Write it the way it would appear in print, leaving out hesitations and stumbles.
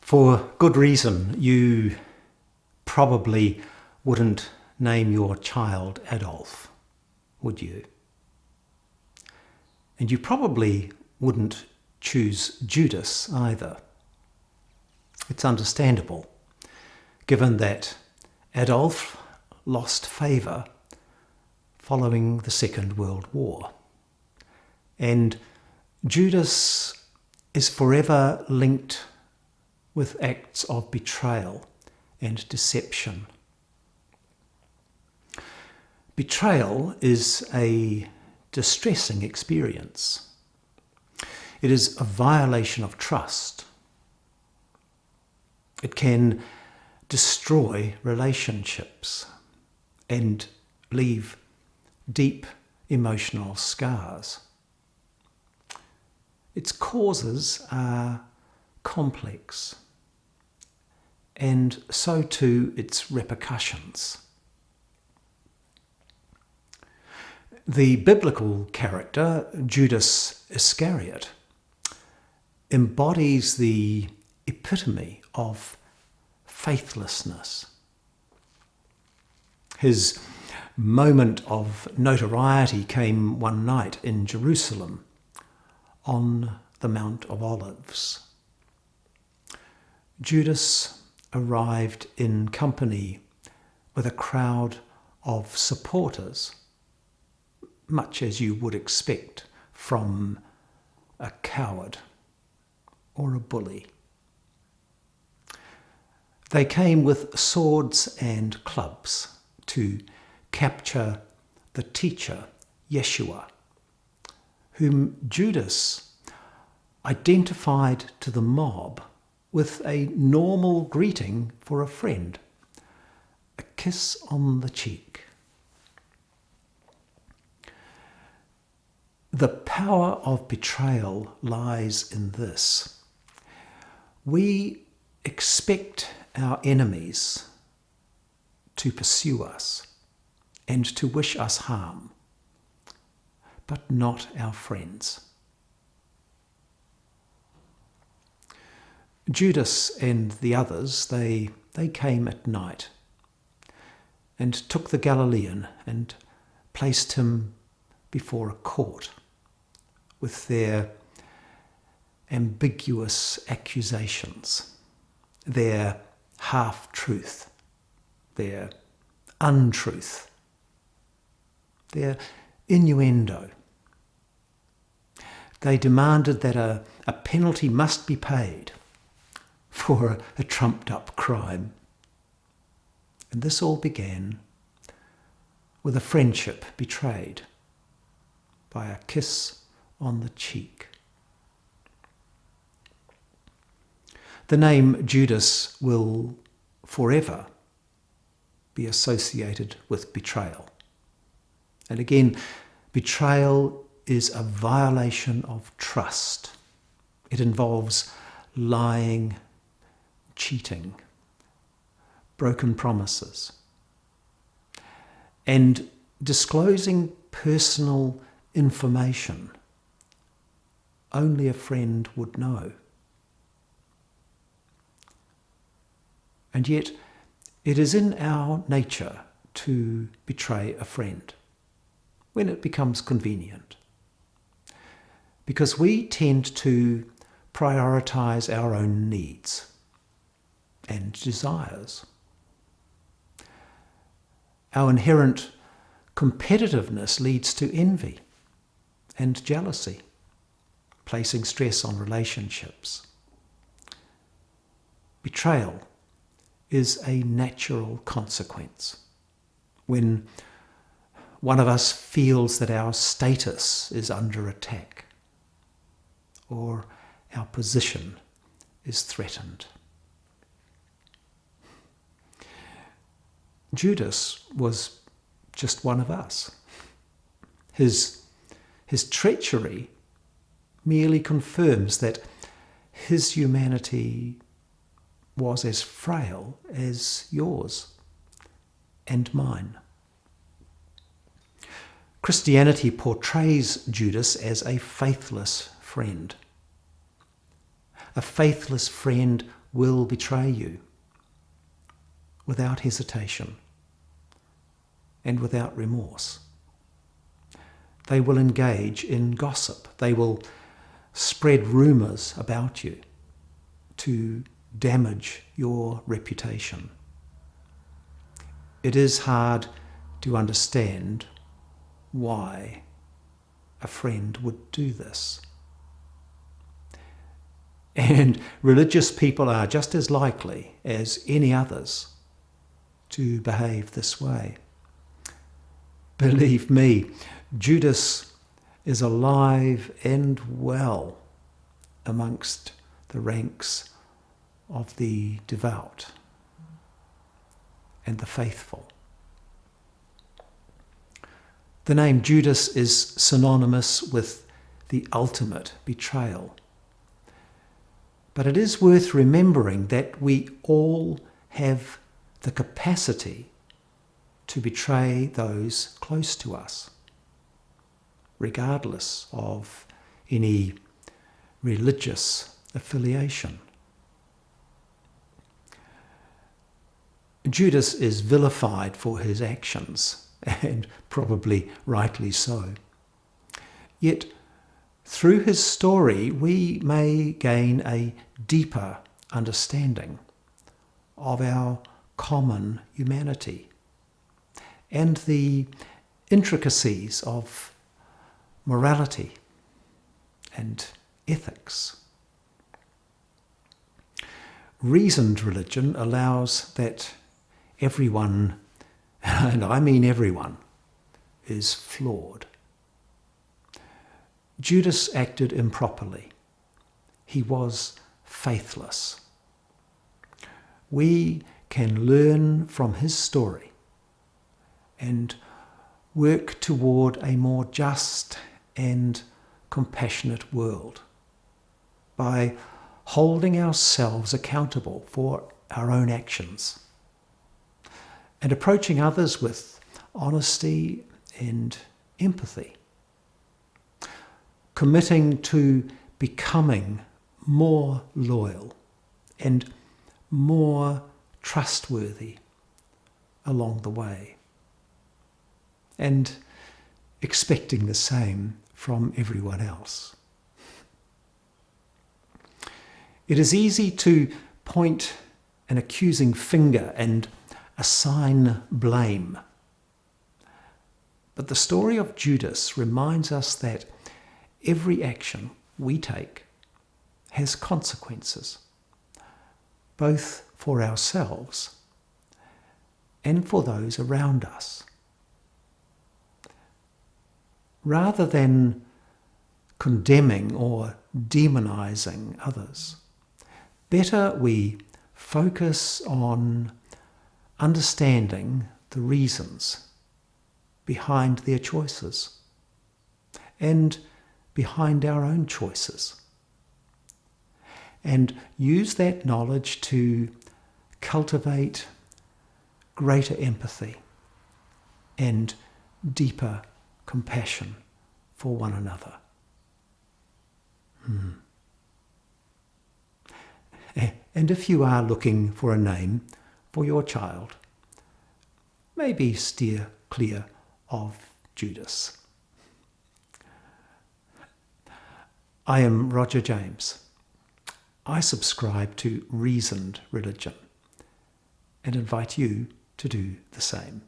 For good reason, you probably wouldn't name your child Adolf, would you? And you probably wouldn't choose Judas either. It's understandable, given that Adolf lost favour following the Second World War. And Judas is forever linked with acts of betrayal and deception. Betrayal is a distressing experience. It is a violation of trust. It can destroy relationships and leave deep emotional scars. Its causes are complex, and so too its repercussions. The biblical character, Judas Iscariot, embodies the epitome of faithlessness. His moment of notoriety came one night in Jerusalem on the Mount of Olives. Judas arrived in company with a crowd of supporters, much as you would expect from a coward or a bully. They came with swords and clubs to capture the teacher, Yeshua, whom Judas identified to the mob with a normal greeting for a friend, a kiss on the cheek. The power of betrayal lies in this. We expect our enemies to pursue us and to wish us harm, but not our friends. Judas and the others, they came at night and took the Galilean and placed him before a court with their ambiguous accusations, their half-truth, their untruth, their innuendo. They demanded that a penalty must be paid for a trumped-up crime. And this all began with a friendship betrayed by a kiss on the cheek. The name Judas will forever be associated with betrayal. And again, betrayal is a violation of trust. It involves lying, cheating, broken promises, and disclosing personal information only a friend would know. And yet, it is in our nature to betray a friend when it becomes convenient, because we tend to prioritize our own needs and desires. Our inherent competitiveness leads to envy and jealousy, placing stress on relationships. Betrayal is a natural consequence when one of us feels that our status is under attack or our position is threatened. Judas was just one of us. His treachery merely confirms that his humanity was as frail as yours and mine. Christianity portrays Judas as a faithless friend. A faithless friend will betray you without hesitation and without remorse. They will engage in gossip. They will spread rumours about you to damage your reputation. It is hard to understand why a friend would do this. And religious people are just as likely as any others to behave this way. Believe me, Judas is alive and well amongst the ranks of the devout and the faithful. The name Judas is synonymous with the ultimate betrayal. But it is worth remembering that we all have the capacity to betray those close to us, regardless of any religious affiliation. Judas is vilified for his actions, and probably rightly so. Yet, through his story, we may gain a deeper understanding of our common humanity and the intricacies of morality and ethics. Reasoned religion allows that everyone, and I mean everyone, is flawed. Judas acted improperly. He was faithless. We can learn from his story and work toward a more just and compassionate world by holding ourselves accountable for our own actions and approaching others with honesty and empathy, committing to becoming more loyal and more trustworthy along the way, and expecting the same from everyone else. It is easy to point an accusing finger and assign blame. But the story of Judas reminds us that every action we take has consequences, both for ourselves and for those around us. Rather than condemning or demonizing others, better we focus on understanding the reasons behind their choices and behind our own choices, and use that knowledge to cultivate greater empathy and deeper compassion for one another. And if you are looking for a name for your child, maybe steer clear of Judas. I am Roger James. I subscribe to reasoned religion and invite you to do the same.